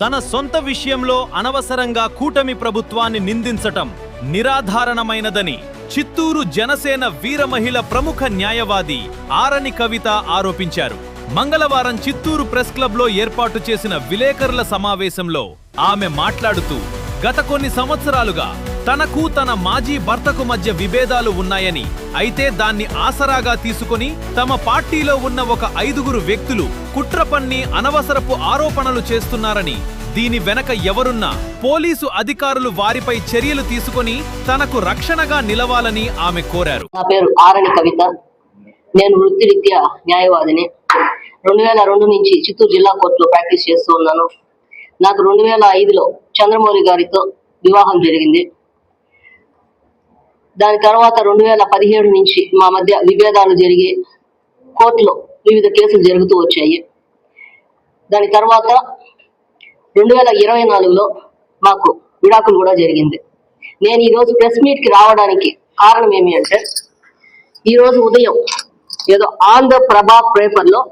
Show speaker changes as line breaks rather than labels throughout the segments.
తన సొంత విషయంలో అనవసరంగా కూటమి ప్రభుత్వాన్ని నిందించటం నిరాధారణమైనదని చిత్తూరు జనసేన వీర మహిళ ప్రముఖ న్యాయవాది ఆరణి కవిత ఆరోపించారు. మంగళవారం చిత్తూరు ప్రెస్ క్లబ్లో ఏర్పాటు చేసిన విలేకరుల సమావేశంలో ఆమె మాట్లాడుతూ గత కొన్ని సంవత్సరాలుగా తనకు తన మాజీ భర్తకు మధ్య విభేదాలు ఉన్నాయని, అయితే దాన్ని ఆసరాగా తీసుకుని తమ పార్టీలో ఉన్న ఒక 5గురు వ్యక్తులు కుట్ర పన్ని అనవసరపు ఆరోపణలు చేస్తున్నారని, దీని వెనక ఎవరున్నా పోలీసు అధికారులు వారిపై చర్యలు తీసుకుని తనకు రక్షణగా నిలవాలని ఆమె కోరారు.
నా పేరు ఆరణి కవిత. నేను వృత్తిరీత్యా న్యాయవాదిని. 2002 నుంచి చిత్తూరు జిల్లా కోర్టులో ప్రాక్టీస్ చేస్తూ ఉన్నాను. నాకు 2005లో చంద్రమౌళి గారితో వివాహం జరిగింది. దాని తర్వాత 2017 నుంచి మా మధ్య విభేదాలు జరిగి కోర్టులో వివిధ కేసులు జరుగుతూ వచ్చాయి. దాని తర్వాత 2024లో మాకు విడాకులు కూడా జరిగింది. నేను ఈరోజు ప్రెస్ మీట్కి రావడానికి కారణం ఏమి అంటే, ఈరోజు ఉదయం ఏదో ఆంధ్రప్రభ పేపర్లో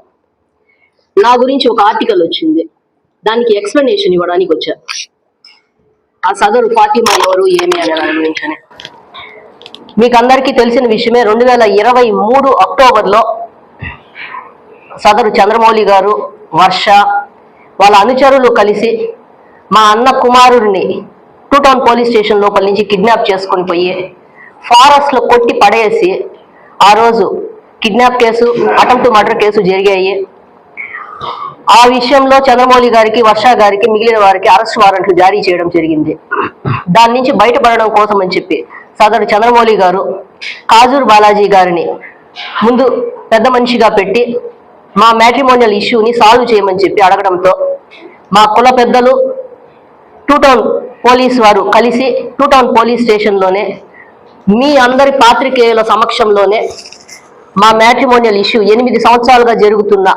నా గురించి ఒక ఆర్టికల్ వచ్చింది. దానికి ఎక్స్ప్లెనేషన్ ఇవ్వడానికి వచ్చా. ఆ సదరు ఫాతిమా ఎవరు ఏమి అనే దాని గురించి. మీకు అందరికీ తెలిసిన విషయమే, 2023 అక్టోబర్లో సదరు చంద్రమౌళి గారు, వర్ష, వాళ్ళ అనుచరులు కలిసి మా అన్న కుమారుడిని 2 టౌన్ పోలీస్ స్టేషన్ లోపల నుంచి కిడ్నాప్ చేసుకొని పోయి ఫారెస్ట్లో కొట్టి పడేసి, ఆ రోజు kidnap case, attempt murder case జరిగాయి. ఆ విషయంలో చంద్రమౌళి గారికి, వర్ష గారికి, మిగిలిన వారికి అరెస్ట్ వారెంట్లు జారీ చేయడం జరిగింది. దాని నుంచి బయటపడడం కోసం అని చెప్పి సదరు చంద్రమౌళి గారు కాజూర్ బాలాజీ గారిని ముందు పెద్ద మనిషిగా పెట్టి మా మ్యాట్రిమోనియల్ ఇష్యూని సాల్వ్ చేయమని చెప్పి అడగడంతో మా కుల పెద్దలు 2 టౌన్ పోలీస్ వారు కలిసి 2 టౌన్ పోలీస్ స్టేషన్లోనే మీ అందరి పాత్రికేయుల సమక్షంలోనే మా మ్యాట్రిమోనియల్ ఇష్యూ 8 సంవత్సరాలుగా జరుగుతున్న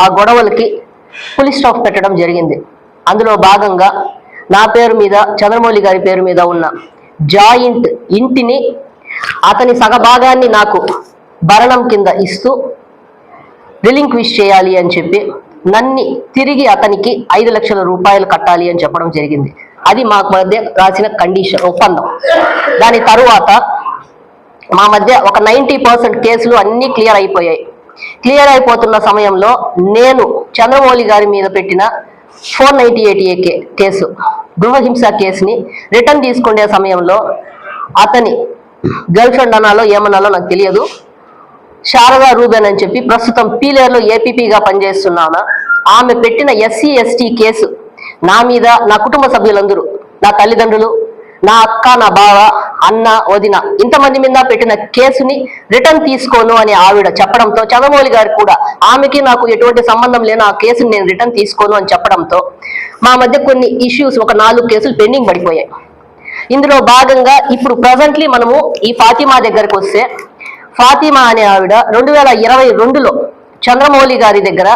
ఆ గొడవలకి ఫుల్ స్టాప్ పెట్టడం జరిగింది. అందులో భాగంగా నా పేరు మీద, చంద్రమౌళి గారి పేరు మీద ఉన్న జాయింట్ ఇంటిని అతని సగభాగాన్ని నాకు భరణం కింద ఇస్తూ రిలింక్విష్ చేయాలి అని చెప్పి నన్ను తిరిగి అతనికి 5 లక్షల రూపాయలు కట్టాలి అని చెప్పడం జరిగింది. అది మా మధ్య రాసిన కండిషన్, ఒప్పందం. దాని తరువాత మా మధ్య ఒక 90% కేసులు అన్నీ క్లియర్ అయిపోయాయి. క్లియర్ అయిపోతున్న సమయంలో నేను చంద్రమౌళి గారి మీద పెట్టిన 498A కేసు, గృహహింస కేసుని రిటర్న్ తీసుకునే సమయంలో అతని గర్ల్ ఫ్రెండ్ అనాలో ఏమనాలో నాకు తెలియదు, శారదా రూబెన్ అని చెప్పి ప్రస్తుతం పీలేరులో ఏపీపీగా పనిచేస్తున్నాను, ఆమె పెట్టిన SC ST కేసు నా మీద, నా కుటుంబ సభ్యులందరూ, నా తల్లిదండ్రులు, నా అక్క, నా బావ, అన్న, వదిన, ఇంతమంది మీద పెట్టిన కేసుని రిటర్న్ తీసుకోను అని ఆవిడ చెప్పడంతో, చంద్రమౌళి గారికి కూడా ఆమెకి నాకు ఎటువంటి సంబంధం లేని ఆ కేసుని నేను రిటర్న్ తీసుకోను అని చెప్పడంతో మా మధ్య కొన్ని ఇష్యూస్, ఒక 4 కేసులు పెండింగ్ పడిపోయాయి. ఇందులో భాగంగా ఇప్పుడు ప్రజెంట్లీ మనము ఈ ఫాతిమా దగ్గరకు వస్తే, ఫాతిమా అనే ఆవిడ 2022లో చంద్రమౌళి గారి దగ్గర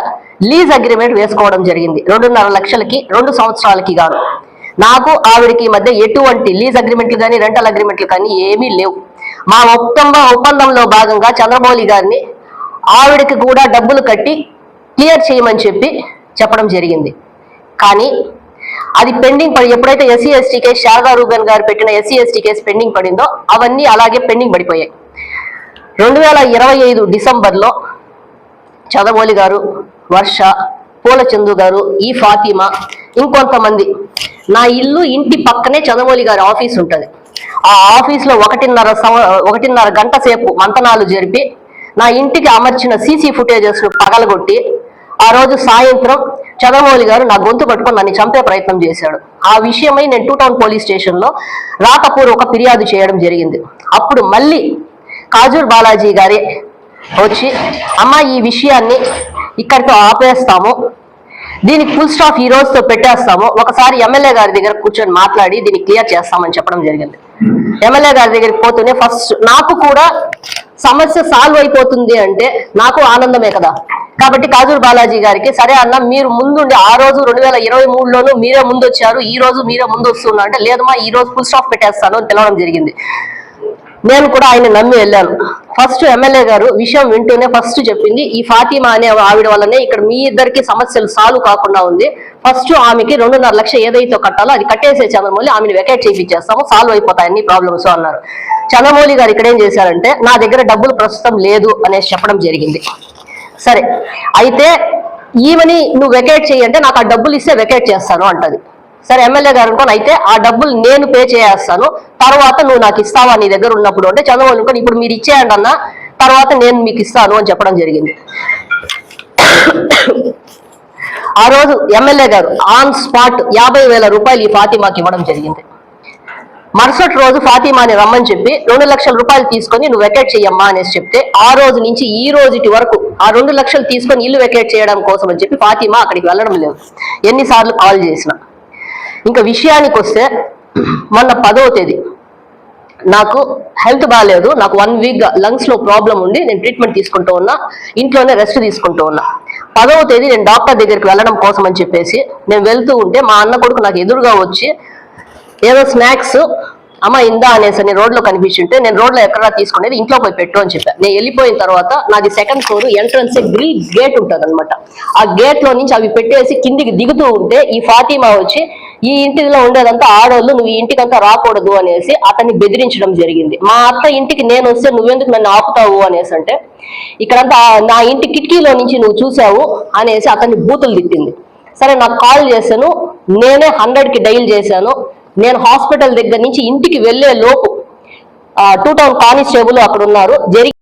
లీజ్ అగ్రిమెంట్ వేసుకోవడం జరిగింది. 2.5 లక్షలకి 2 సంవత్సరాలకి గాను. నాకు ఆవిడకి మధ్య ఎటువంటి లీజ్ అగ్రిమెంట్లు కానీ, రెంటల్ అగ్రిమెంట్లు కానీ ఏమీ లేవు. మా ఒప్పందంలో భాగంగా చంద్రమౌళి గారిని ఆవిడకి కూడా డబ్బులు కట్టి క్లియర్ చేయమని చెప్పడం జరిగింది. కానీ అది పెండింగ్ పడి, ఎప్పుడైతే SC ST case, Sharada Reuben గారు పెట్టిన SC ST కేసు పెండింగ్ పడిందో అవన్నీ అలాగే పెండింగ్ పడిపోయాయి. 2025 డిసెంబర్లో చంద్రమౌళి గారు, వర్ష, పూలచందు గారు, ఈ ఫాతిమా, ఇంకొంతమంది, నా ఇంటి పక్కనే చంద్రమౌళి గారి ఆఫీస్ ఉంటుంది. ఆ ఆఫీస్లో 1.5 గంట సేపు మంతనాలు జరిపి నా ఇంటికి అమర్చిన CC ఫుటేజెస్ను పగలగొట్టి, ఆ రోజు సాయంత్రం చంద్రమౌళి గారు నా గొంతు పట్టుకొని నన్ను చంపే ప్రయత్నం చేశాడు. ఆ విషయమై నేను 2 టౌన్ పోలీస్ స్టేషన్లో రాతపూర్వక ఫిర్యాదు చేయడం జరిగింది. అప్పుడు మళ్ళీ కాజూర్ బాలాజీ గారే వచ్చి, అమ్మ ఈ విషయాన్ని ఇక్కడితో ఆపేస్తాము, దీనికి ఫుల్ స్టాప్ ఈ రోజుతో పెట్టేస్తాము, ఒకసారి ఎమ్మెల్యే గారి దగ్గర కూర్చొని మాట్లాడి దీన్ని క్లియర్ చేస్తామని చెప్పడం జరిగింది. ఎమ్మెల్యే గారి దగ్గరికి పోతూనే ఫస్ట్ నాకు కూడా సమస్య సాల్వ్ అయిపోతుంది అంటే నాకు ఆనందమే కదా. కాబట్టి కాజూర్ బాలాజీ గారికి, సరే అన్న మీరు ముందుండి, ఆ రోజు 2023లోనూ మీరే ముందు వచ్చారు, ఈ రోజు మీరే ముందు వస్తున్నా అంటే, లేదమ్మా ఈ రోజు ఫుల్ స్టాప్ పెట్టేస్తాను అని తెలవడం జరిగింది. నేను కూడా ఆయన నమ్మి వెళ్ళాను. ఫస్ట్ ఎమ్మెల్యే గారు విషయం వింటూనే ఫస్ట్ చెప్పింది, ఈ ఫాతిమా అనే ఆవిడ వల్లనే ఇక్కడ మీ ఇద్దరికి సమస్యలు సాల్వ్ కాకుండా ఉంది. ఫస్ట్ ఆమెకి 2.5 లక్షలు ఏదైతే కట్టాలో అది కట్టేసే చంద్రమౌళి, ఆమెను వెకేట్ చేయించేస్తాము, సాల్వ్ అయిపోతాయి అన్ని ప్రాబ్లమ్స్ అన్నారు. చంద్రమౌళి గారు ఇక్కడ ఏం చేశారంటే, నా దగ్గర డబ్బులు ప్రస్తుతం లేదు అనేసి చెప్పడం జరిగింది. సరే అయితే ఈమెని నువ్వు వెకేట్ చేయంటే నాకు ఆ డబ్బులు ఇస్తే వెకేట్ చేస్తాను అంటది. సరే ఎమ్మెల్యే గారు అనుకోని అయితే ఆ డబ్బులు నేను పే చేస్తాను, తర్వాత నువ్వు నాకు ఇస్తావా నీ దగ్గర ఉన్నప్పుడు అంటే, చంద్రబాబు అనుకోని ఇప్పుడు మీరు ఇచ్చేయండి అన్న, తర్వాత నేను మీకు ఇస్తాను అని చెప్పడం జరిగింది. ఆ రోజు ఎమ్మెల్యే గారు ఆన్ స్పాట్ 50,000 రూపాయలు ఈ ఫాతిమాకి ఇవ్వడం జరిగింది. మరుసటి రోజు ఫాతిమాని రమ్మని చెప్పి 2 లక్షల రూపాయలు తీసుకొని నువ్వు వెకేట్ చెయ్యమ్మా అనేసి చెప్తే, ఆ రోజు నుంచి ఈ రోజుటి వరకు ఆ 2 లక్షలు తీసుకొని ఇల్లు వెకేట్ చేయడం కోసం అని చెప్పి ఫాతిమా అక్కడికి వెళ్ళడం లేదు, ఎన్నిసార్లు కాల్ చేసినా. ఇంకా విషయానికి వస్తే, మొన్న 10వ తేదీ నాకు హెల్త్ బాగాలేదు, నాకు 1 వీక్ లంగ్స్ లో ప్రాబ్లం ఉండి నేను ట్రీట్మెంట్ తీసుకుంటూ ఉన్నా, ఇంట్లోనే రెస్ట్ తీసుకుంటూ ఉన్నా. 10వ తేదీ నేను డాక్టర్ దగ్గరికి వెళ్ళడం కోసం అని చెప్పేసి నేను వెళ్తూ ఉంటే మా అన్న కొడుకు నాకు ఎదురుగా వచ్చి ఏదో స్నాక్స్ అమ్మ ఇందా అనేసి రోడ్లో కనిపించుంటే, నేను రోడ్లో ఎక్కడా తీసుకునేది ఇంట్లో పోయి పెట్టు అని చెప్పాను. నేను వెళ్ళిపోయిన తర్వాత నాది 2nd floor, entrance grill gate ఉంటుంది అనమాట. ఆ గేట్ లో నుంచి అవి పెట్టేసి కిందికి దిగుతూ ఉంటే ఈ ఫాతిమా వచ్చి, ఈ ఇంటిలో ఉండేదంతా ఆడోళ్ళు, నువ్వు ఈ ఇంటికంతా రాకూడదు అనేసి అతన్ని బెదిరించడం జరిగింది. మా అత్త ఇంటికి నేను వస్తే నువ్వెందుకు నన్ను ఆపుతావు అనేసి అంటే, ఇక్కడంతా నా ఇంటి కిటికీలో నుంచి నువ్వు చూసావు అనేసి అతన్ని బూతులు తిట్టింది. సరే నాకు కాల్ చేశాను, నేనే 100కి డైల్ చేశాను. నేను హాస్పిటల్ దగ్గర నుంచి ఇంటికి వెళ్లే లోపు 2 టౌన్ కానిస్టేబుల్ అక్కడ ఉన్నారు.